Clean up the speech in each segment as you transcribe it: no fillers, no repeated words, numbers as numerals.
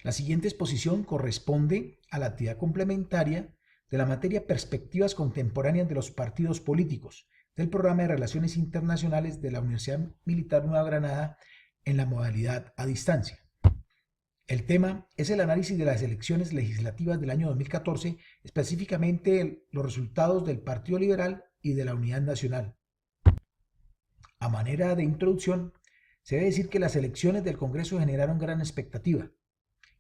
La siguiente exposición corresponde a la actividad complementaria de la materia Perspectivas contemporáneas de los partidos políticos del Programa de Relaciones Internacionales de la Universidad Militar Nueva Granada en la modalidad a distancia. El tema es el análisis de las elecciones legislativas del año 2014, específicamente los resultados del Partido Liberal y de la Unidad Nacional. A manera de introducción, se debe decir que las elecciones del Congreso generaron gran expectativa,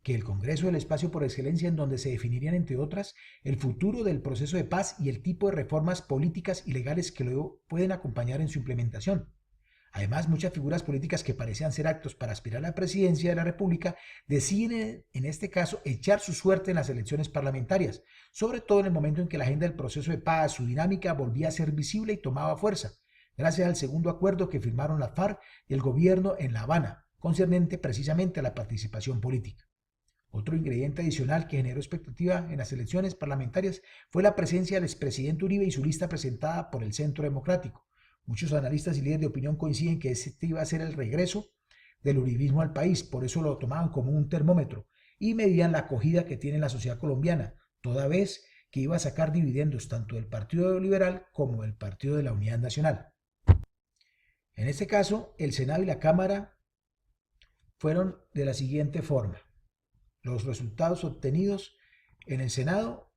que el Congreso es el espacio por excelencia en donde se definirían, entre otras, el futuro del proceso de paz y el tipo de reformas políticas y legales que luego pueden acompañar en su implementación. Además, muchas figuras políticas que parecían ser actos para aspirar a la presidencia de la República deciden, en este caso, echar su suerte en las elecciones parlamentarias, sobre todo en el momento en que la agenda del proceso de paz, su dinámica, volvía a ser visible y tomaba fuerza, gracias al segundo acuerdo que firmaron la FARC y el gobierno en La Habana, concerniente precisamente a la participación política. Otro ingrediente adicional que generó expectativa en las elecciones parlamentarias fue la presencia del expresidente Uribe y su lista presentada por el Centro Democrático. Muchos analistas y líderes de opinión coinciden que este iba a ser el regreso del uribismo al país, por eso lo tomaban como un termómetro y medían la acogida que tiene la sociedad colombiana, toda vez que iba a sacar dividendos tanto del Partido Liberal como del Partido de la Unidad Nacional. En este caso, el Senado y la Cámara fueron de la siguiente forma. Los resultados obtenidos en el Senado: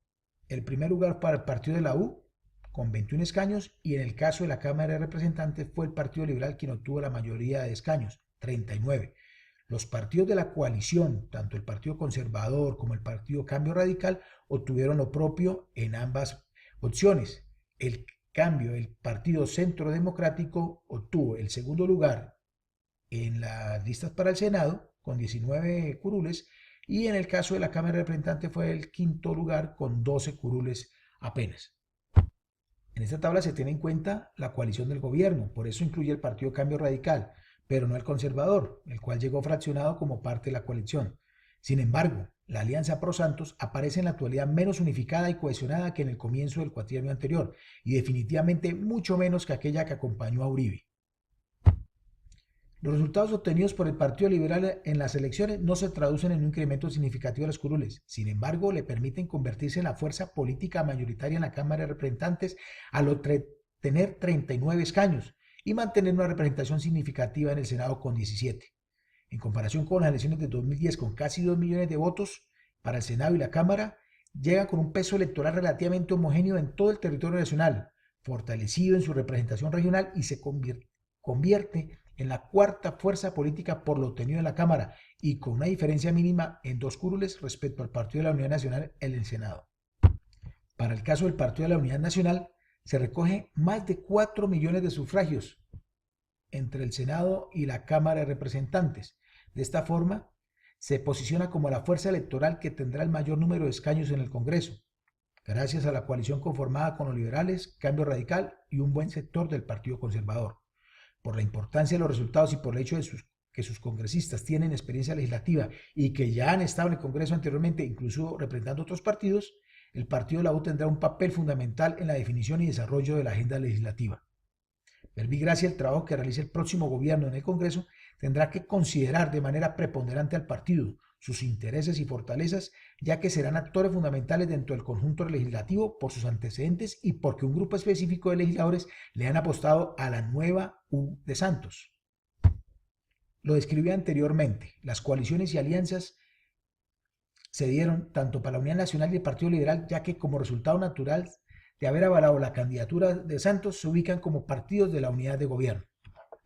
el primer lugar para el Partido de la U, con 21 escaños, y en el caso de la Cámara de Representantes fue el Partido Liberal quien obtuvo la mayoría de escaños, 39. Los partidos de la coalición, tanto el Partido Conservador como el Partido Cambio Radical, obtuvieron lo propio en ambas opciones. El Partido Centro Democrático obtuvo el segundo lugar en las listas para el Senado, con 19 curules, y en el caso de la Cámara de Representantes fue el quinto lugar con 12 curules apenas. En esta tabla se tiene en cuenta la coalición del gobierno, por eso incluye el Partido Cambio Radical, pero no el conservador, el cual llegó fraccionado como parte de la coalición. Sin embargo, la Alianza Pro Santos aparece en la actualidad menos unificada y cohesionada que en el comienzo del cuatrienio anterior, y definitivamente mucho menos que aquella que acompañó a Uribe. Los resultados obtenidos por el Partido Liberal en las elecciones no se traducen en un incremento significativo de las curules, sin embargo le permiten convertirse en la fuerza política mayoritaria en la Cámara de Representantes al tener 39 escaños y mantener una representación significativa en el Senado con 17. En comparación con las elecciones de 2010, con casi 2 millones de votos para el Senado y la Cámara, llega con un peso electoral relativamente homogéneo en todo el territorio nacional, fortalecido en su representación regional y se convierte en la cuarta fuerza política por lo obtenido en la Cámara y con una diferencia mínima en 2 curules respecto al Partido de la Unidad Nacional en el Senado. Para el caso del Partido de la Unidad Nacional, se recoge más de 4 millones de sufragios entre el Senado y la Cámara de Representantes. De esta forma, se posiciona como la fuerza electoral que tendrá el mayor número de escaños en el Congreso, gracias a la coalición conformada con los liberales, Cambio Radical y un buen sector del Partido Conservador. Por la importancia de los resultados y por el hecho de que sus congresistas tienen experiencia legislativa y que ya han estado en el Congreso anteriormente, incluso representando otros partidos, el Partido de la U tendrá un papel fundamental en la definición y desarrollo de la agenda legislativa. Verbigracia, el trabajo que realice el próximo gobierno en el Congreso, tendrá que considerar de manera preponderante al partido, sus intereses y fortalezas, ya que serán actores fundamentales dentro del conjunto legislativo por sus antecedentes y porque un grupo específico de legisladores le han apostado a la nueva U de Santos. Lo describí anteriormente, las coaliciones y alianzas se dieron tanto para la Unidad Nacional y el Partido Liberal, ya que como resultado natural de haber avalado la candidatura de Santos, se ubican como partidos de la unidad de gobierno.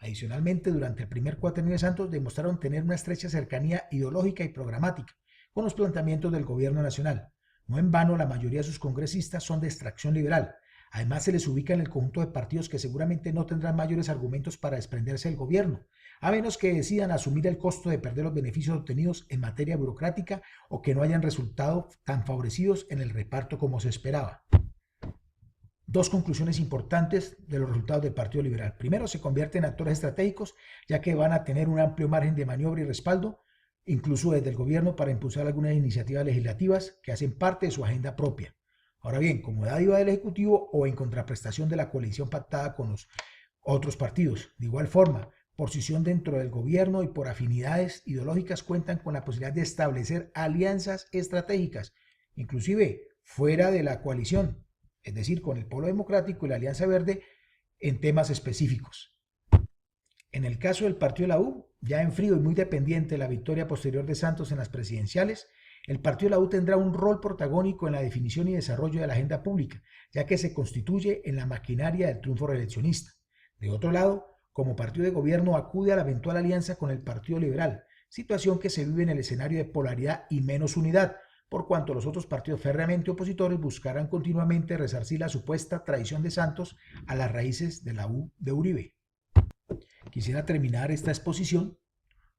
Adicionalmente, durante el primer cuatrienio de Santos demostraron tener una estrecha cercanía ideológica y programática con los planteamientos del gobierno nacional. No en vano, la mayoría de sus congresistas son de extracción liberal. Además, se les ubica en el conjunto de partidos que seguramente no tendrán mayores argumentos para desprenderse del gobierno, a menos que decidan asumir el costo de perder los beneficios obtenidos en materia burocrática o que no hayan resultado tan favorecidos en el reparto como se esperaba. Dos conclusiones importantes de los resultados del Partido Liberal. Primero, se convierten en actores estratégicos, ya que van a tener un amplio margen de maniobra y respaldo, incluso desde el gobierno, para impulsar algunas iniciativas legislativas que hacen parte de su agenda propia. Ahora bien, como dádiva del Ejecutivo o en contraprestación de la coalición pactada con los otros partidos. De igual forma, posición dentro del gobierno y por afinidades ideológicas cuentan con la posibilidad de establecer alianzas estratégicas, inclusive fuera de la coalición, es decir, con el Polo Democrático y la Alianza Verde en temas específicos. En el caso del partido de la U, ya en frío y muy dependiente de la victoria posterior de Santos en las presidenciales, el partido de la U tendrá un rol protagónico en la definición y desarrollo de la agenda pública, ya que se constituye en la maquinaria del triunfo reeleccionista. De otro lado, como partido de gobierno acude a la eventual alianza con el Partido Liberal, situación que se vive en el escenario de polaridad y menos unidad, por cuanto los otros partidos férreamente opositores buscarán continuamente resarcir la supuesta traición de Santos a las raíces de la U de Uribe. Quisiera terminar esta exposición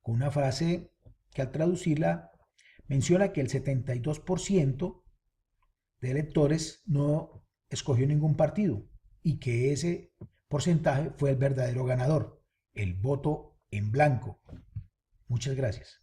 con una frase que al traducirla menciona que el 72% de electores no escogió ningún partido y que ese porcentaje fue el verdadero ganador, el voto en blanco. Muchas gracias.